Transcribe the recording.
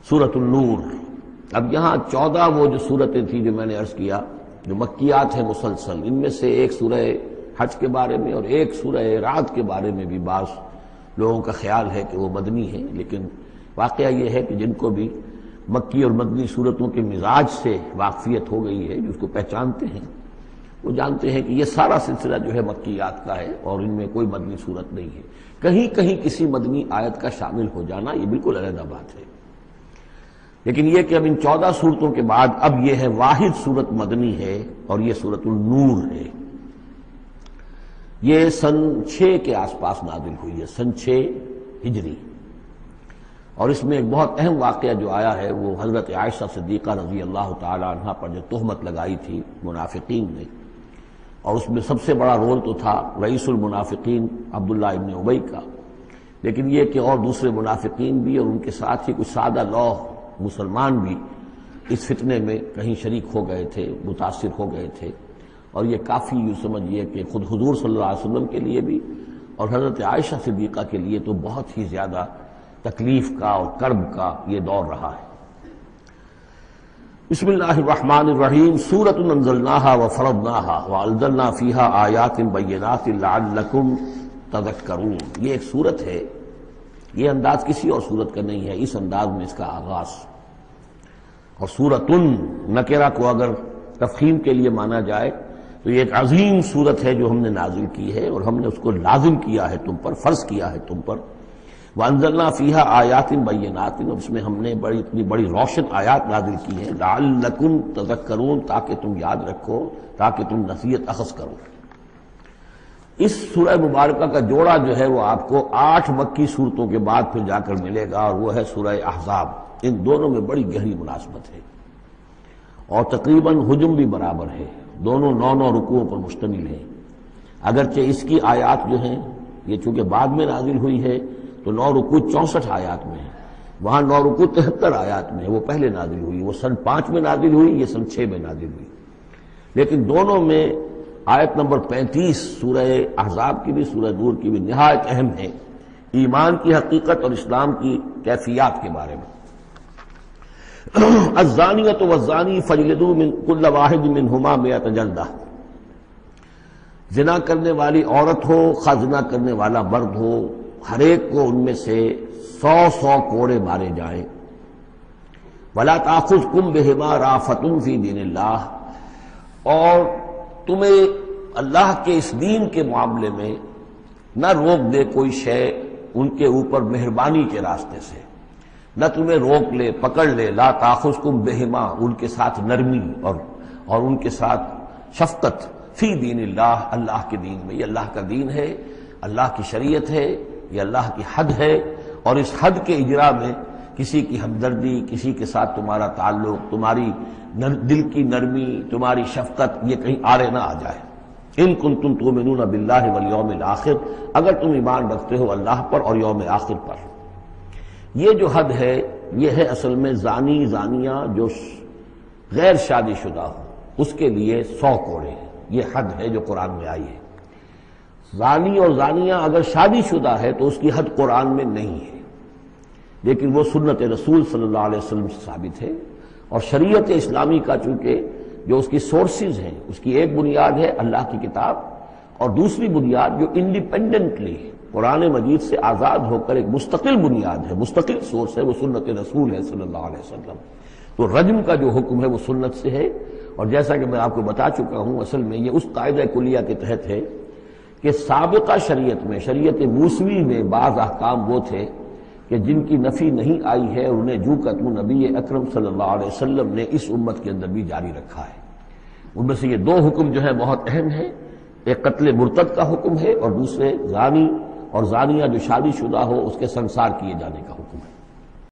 سورۃ النور۔ اب یہاں 14 وہ جو صورتیں تھیں جو میں نے عرض کیا جو مکیات ہیں مسلسل، ان میں سے ایک سورہ حج کے بارے میں اور ایک سورہ رعد کے بارے میں بھی بعض لوگوں کا خیال ہے کہ وہ مدنی ہیں، لیکن واقعہ یہ ہے کہ جن کو بھی مکی اور مدنی صورتوں کے مزاج سے واقفیت ہو گئی ہے، جو اس کو پہچانتے ہیں، وہ جانتے ہیں کہ یہ سارا سلسلہ جو ہے مکیات کا ہے اور ان میں کوئی مدنی صورت نہیں ہے۔ کہیں کہیں کسی مدنی آیت کا شامل ہو جانا یہ بالکل علیحدہ بات ہے، لیکن یہ کہ اب ان 14 صورتوں کے بعد اب یہ ہے واحد صورت مدنی ہے اور یہ سورۃ النور ہے۔ یہ سن 6 کے آس پاس نازل ہوئی ہے، سن 6 ہجری، اور اس میں ایک بہت اہم واقعہ جو آیا ہے وہ حضرت عائشہ صدیقہ رضی اللہ تعالی عنہا پر جو تہمت لگائی تھی منافقین نے، اور اس میں سب سے بڑا رول تو تھا رئیس المنافقین عبداللہ ابن ابی کا، لیکن یہ کہ اور دوسرے منافقین بھی اور ان کے ساتھ ہی کچھ سادہ لوح مسلمان بھی اس فتنے میں کہیں شریک ہو گئے تھے، متاثر ہو گئے تھے، اور یہ کافی یوں سمجھیے کہ خود حضور صلی اللہ علیہ وسلم کے لیے بھی اور حضرت عائشہ صدیقہ کے لیے تو بہت ہی زیادہ تکلیف کا اور کرب کا یہ دور رہا ہے۔ بسم اللہ الرحمن الرحیم، سورۃ انزلناها وفرضناها وانزلنا فیها آیات بینات لعلکم تذکرون۔ یہ ایک سورت ہے، یہ انداز کسی اور سورت کا نہیں ہے، اس انداز میں اس کا آغاز، اور سورۃ نکرہ کو اگر تفخیم کے لیے مانا جائے تو یہ ایک عظیم سورت ہے جو ہم نے نازل کی ہے اور ہم نے اس کو لازم کیا ہے تم پر، فرض کیا ہے تم پر۔ وَأَنزَلْنَا فِيهَا آیَاتٍ بَيِّنَاتٍ، اور اس میں ہم نے اتنی بڑی روشن آیات نازل کی ہیں، لَعَلَّكُمْ تَذَكَّرُونَ، تاکہ تم یاد رکھو، تاکہ تم نصیحت اخذ کرو۔ اس سورہ مبارکہ کا جوڑا جو ہے وہ آپ کو 8 مکی صورتوں کے بعد پھر جا کر ملے گا، اور وہ ہے سورہ احزاب۔ ان دونوں میں بڑی گہری مناسبت ہے اور تقریباً حجم بھی برابر ہے، دونوں 9 رکوعوں پر مشتمل ہیں، اگرچہ اس کی آیات جو ہیں یہ چونکہ بعد میں نازل ہوئی ہے تو 9 رکوع 64 آیات میں ہیں، وہاں 9 رکوع 73 آیات میں ہے، وہ پہلے نازل ہوئی، وہ سن 5 میں نازل ہوئی، یہ سن 6 میں نازل ہوئی، لیکن دونوں میں آیت نمبر 35 سورہ احزاب کی بھی سورہ نور کی بھی نہایت اہم ہے، ایمان کی حقیقت اور اسلام کی کیفیات کے بارے میں۔ الزانیۃ والزانی فاجلدوا من کل واحد منہما 100 جلدہ، زنا کرنے والی عورت ہو خواہ زنا کرنے والا مرد ہو، ہر ایک کو ان میں سے 100 کوڑے مارے جائیں۔ ولا تأخذکم بہما رأفۃ فی دین اللہ، اور تمہیں اللہ کے اس دین کے معاملے میں نہ روک دے کوئی شے ان کے اوپر مہربانی کے راستے سے، نہ تمہیں روک لے پکڑ لے، لا تأخذکم بہما، ان کے ساتھ نرمی اور ان کے ساتھ شفقت، فی دین اللہ، اللہ کے دین میں، یہ اللہ کا دین ہے، اللہ کی شریعت ہے، یہ اللہ کی حد ہے، اور اس حد کے اجرا میں کسی کی ہمدردی، کسی کے ساتھ تمہارا تعلق، تمہاری دل کی نرمی، تمہاری شفقت یہ کہیں آڑے نہ آ جائے۔ ان کنتم تؤمنون باللہ والیوم الآخر، اگر تم ایمان رکھتے ہو اللہ پر اور یوم آخر پر۔ یہ جو حد ہے یہ ہے اصل میں زانی زانیہ جو غیر شادی شدہ ہو اس کے لیے 100 کوڑے ہیں، یہ حد ہے جو قرآن میں آئی ہے۔ زانی اور زانیہ اگر شادی شدہ ہے تو اس کی حد قرآن میں نہیں ہے، لیکن وہ سنت رسول صلی اللہ علیہ وسلم سے ثابت ہے، اور شریعت اسلامی کا چونکہ جو اس کی سورسز ہیں، اس کی ایک بنیاد ہے اللہ کی کتاب، اور دوسری بنیاد جو انڈیپینڈنٹلی قرآن مجید سے آزاد ہو کر ایک مستقل بنیاد ہے، مستقل سورس ہے، وہ سنت رسول ہے صلی اللہ علیہ وسلم۔ تو رجم کا جو حکم ہے وہ سنت سے ہے، اور جیسا کہ میں آپ کو بتا چکا ہوں اصل میں یہ اس قاعدہ کلیہ کے تحت ہے کہ سابقہ شریعت میں، شریعت موسوی میں بعض احکام وہ تھے کہ جن کی نفی نہیں آئی ہے، اور انہیں جو کہ نبی اکرم صلی اللہ علیہ وسلم نے اس امت کے اندر بھی جاری رکھا ہے۔ ان میں سے یہ 2 حکم جو ہے بہت اہم ہیں، ایک قتل مرتد کا حکم ہے، اور دوسرے زانی اور زانیہ جو شادی شدہ ہو اس کے سنسار کیے جانے کا حکم ہے۔